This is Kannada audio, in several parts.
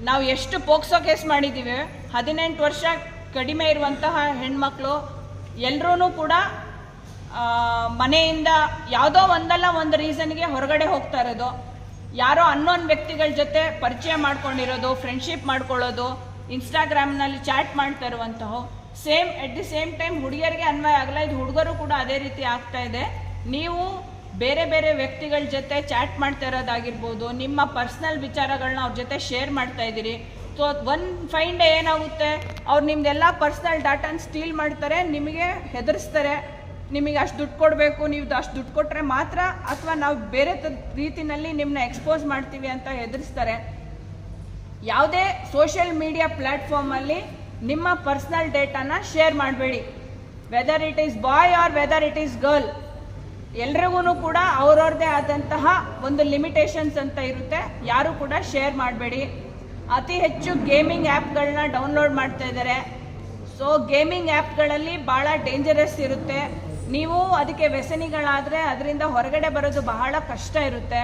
ನಾವು ಎಷ್ಟು ಪೋಕ್ಸೋ ಕೇಸ್ ಮಾಡಿದ್ದೀವಿ, 18 ವರ್ಷ ಕಡಿಮೆ ಇರುವಂತಹ ಹೆಣ್ಮಕ್ಳು ಎಲ್ಲರೂ ಕೂಡ ಮನೆಯಿಂದ ಯಾವುದೋ ಒಂದಲ್ಲ ಒಂದು ರೀಸನ್ಗೆ ಹೊರಗಡೆ ಹೋಗ್ತಾ ಇರೋದು, ಯಾರೋ ಅನ್ನೋನ್ ವ್ಯಕ್ತಿಗಳ ಜೊತೆ ಪರಿಚಯ ಮಾಡ್ಕೊಂಡಿರೋದು, ಫ್ರೆಂಡ್ಶಿಪ್ ಮಾಡ್ಕೊಳ್ಳೋದು, ಇನ್ಸ್ಟಾಗ್ರಾಮ್ನಲ್ಲಿ ಚಾಟ್ ಮಾಡ್ತಾ ಇರುವಂತಹ ಎಟ್ ದಿ ಸೇಮ್ ಟೈಮ್ ಹುಡುಗಿಯರಿಗೆ ಅನ್ವಯ ಆಗಲ್ಲ, ಇದು ಹುಡುಗರು ಕೂಡ ಅದೇ ರೀತಿ ಆಗ್ತಾ ಇದೆ. ನೀವು ಬೇರೆ ಬೇರೆ ವ್ಯಕ್ತಿಗಳ ಜೊತೆ ಚಾಟ್ ಮಾಡ್ತಾ ಇರೋದಾಗಿರ್ಬೋದು, ನಿಮ್ಮ ಪರ್ಸ್ನಲ್ ವಿಚಾರಗಳನ್ನ ಅವ್ರ ಜೊತೆ ಶೇರ್ ಮಾಡ್ತಾ ಇದ್ದೀರಿ. ಸೊ ಫೈನ್ ಡೇ ಏನಾಗುತ್ತೆ, ಅವ್ರು ನಿಮ್ದೆಲ್ಲ ಪರ್ಸ್ನಲ್ ಡಾಟಾನ ಸ್ಟೀಲ್ ಮಾಡ್ತಾರೆ, ನಿಮಗೆ ಹೆದರಿಸ್ತಾರೆ, ನಿಮಗೆ ಅಷ್ಟು ದುಡ್ಡು ಕೊಡಬೇಕು, ನೀವು ಅಷ್ಟು ದುಡ್ಡು ಕೊಟ್ಟರೆ ಮಾತ್ರ, ಅಥವಾ ನಾವು ಬೇರೆ ರೀತಿಯಲ್ಲಿ ನಿಮ್ಮನ್ನ ಎಕ್ಸ್ಪೋಸ್ ಮಾಡ್ತೀವಿ ಅಂತ ಹೆದರಿಸ್ತಾರೆ. ಯಾವುದೇ ಸೋಷಿಯಲ್ ಮೀಡಿಯಾ ಪ್ಲ್ಯಾಟ್ಫಾರ್ಮಲ್ಲಿ ನಿಮ್ಮ ಪರ್ಸ್ನಲ್ ಡೇಟಾನ ಶೇರ್ ಮಾಡಬೇಡಿ. Whether it is boy or whether it is girl, ಎಲ್ರಿಗೂ ಕೂಡ ಅವ್ರವ್ರದ್ದೇ ಆದಂತಹ ಒಂದು ಲಿಮಿಟೇಷನ್ಸ್ ಅಂತ ಇರುತ್ತೆ. ಯಾರು ಕೂಡ ಶೇರ್ ಮಾಡಬೇಡಿ. ಅತಿ ಹೆಚ್ಚು ಗೇಮಿಂಗ್ ಆ್ಯಪ್ಗಳನ್ನ ಡೌನ್ಲೋಡ್ ಮಾಡ್ತಾ ಇದ್ದಾರೆ. ಸೊ ಗೇಮಿಂಗ್ ಆ್ಯಪ್ಗಳಲ್ಲಿ ಭಾಳ ಡೇಂಜರಸ್ ಇರುತ್ತೆ. ನೀವು ಅದಕ್ಕೆ ವ್ಯಸನಿಗಳಾದರೆ ಅದರಿಂದ ಹೊರಗಡೆ ಬರೋದು ಬಹಳ ಕಷ್ಟ ಇರುತ್ತೆ.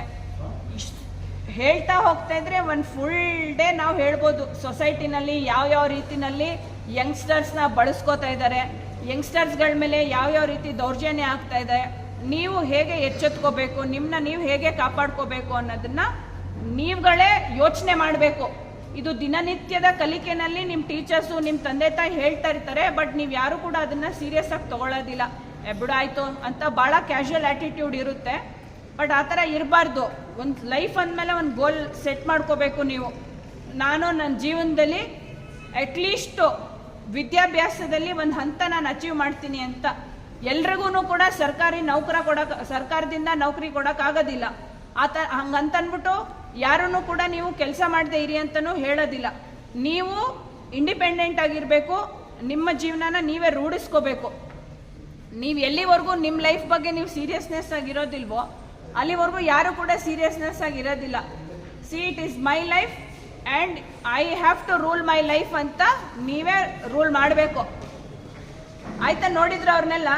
ಹೇಳ್ತಾ ಹೋಗ್ತಾ ಇದ್ರೆ ಒಂದು ಫುಲ್ ಡೇ ನಾವು ಹೇಳ್ಬೋದು ಸೊಸೈಟಿನಲ್ಲಿ ಯಾವ್ಯಾವ ರೀತಿಯಲ್ಲಿ ಯಂಗ್ಸ್ಟರ್ಸ್ನ ಬಳಸ್ಕೋತಾ ಇದ್ದಾರೆ, ಯಂಗ್ಸ್ಟರ್ಸ್ಗಳ ಮೇಲೆ ಯಾವ್ಯಾವ ರೀತಿ ದೌರ್ಜನ್ಯ ಆಗ್ತಾ ಇದೆ, ನೀವು ಹೇಗೆ ಎಚ್ಚೆತ್ಕೋಬೇಕು, ನಿಮ್ಮನ್ನ ನೀವು ಹೇಗೆ ಕಾಪಾಡ್ಕೋಬೇಕು ಅನ್ನೋದನ್ನು ನೀವುಗಳೇ ಯೋಚನೆ ಮಾಡಬೇಕು. ಇದು ದಿನನಿತ್ಯದ ಕಲಿಕೆನಲ್ಲಿ ನಿಮ್ಮ ಟೀಚರ್ಸು, ನಿಮ್ಮ ತಂದೆ ತಾಯಿ ಹೇಳ್ತಾ ಇರ್ತಾರೆ, ಬಟ್ ನೀವು ಯಾರು ಕೂಡ ಅದನ್ನು ಸೀರಿಯಸ್ ಆಗಿ ತೊಗೊಳ್ಳೋದಿಲ್ಲ. ಬಿಡಾಯ್ತು ಅಂತ ಭಾಳ ಕ್ಯಾಶುವಲ್ ಆ್ಯಟಿಟ್ಯೂಡ್ ಇರುತ್ತೆ. ಬಟ್ ಆ ಥರ ಇರಬಾರ್ದು. ಒಂದು ಲೈಫ್ ಅಂದಮೇಲೆ ಒಂದು ಗೋಲ್ ಸೆಟ್ ಮಾಡ್ಕೋಬೇಕು. ನೀವು ನಾನು ನನ್ನ ಜೀವನದಲ್ಲಿ ಅಟ್ಲೀಸ್ಟು ವಿದ್ಯಾಭ್ಯಾಸದಲ್ಲಿ ಒಂದು ಹಂತ ನಾನು ಅಚೀವ್ ಮಾಡ್ತೀನಿ ಅಂತ. ಎಲ್ರಿಗೂ ಕೂಡ ಸರ್ಕಾರದಿಂದ ನೌಕರಿ ಕೊಡೋಕ್ಕಾಗೋದಿಲ್ಲ. ಹಂಗಂತನ್ಬಿಟ್ಟು ಯಾರೂ ಕೂಡ ನೀವು ಕೆಲಸ ಮಾಡದೆ ಇರಿ ಅಂತಲೂ ಹೇಳೋದಿಲ್ಲ. ನೀವು ಇಂಡಿಪೆಂಡೆಂಟ್ ಆಗಿರಬೇಕು, ನಿಮ್ಮ ಜೀವನನ ನೀವೇ ರೂಢಿಸ್ಕೋಬೇಕು. ನೀವು ಎಲ್ಲಿವರೆಗೂ ನಿಮ್ಮ ಲೈಫ್ ಬಗ್ಗೆ ನೀವು ಸೀರಿಯಸ್ನೆಸ್ ಆಗಿರೋದಿಲ್ವೋ ಅಲ್ಲಿವರೆಗೂ ಯಾರು ಕೂಡ ಸೀರಿಯಸ್ನೆಸ್ ಆಗಿರೋದಿಲ್ಲ. It is my life and I have to rule my life ಅಂತ ನೀವೇ ರೂಲ್ ಮಾಡಬೇಕು. ಆಯ್ತಾ? ನೋಡಿದ್ರೆ ಅವ್ರನ್ನೆಲ್ಲ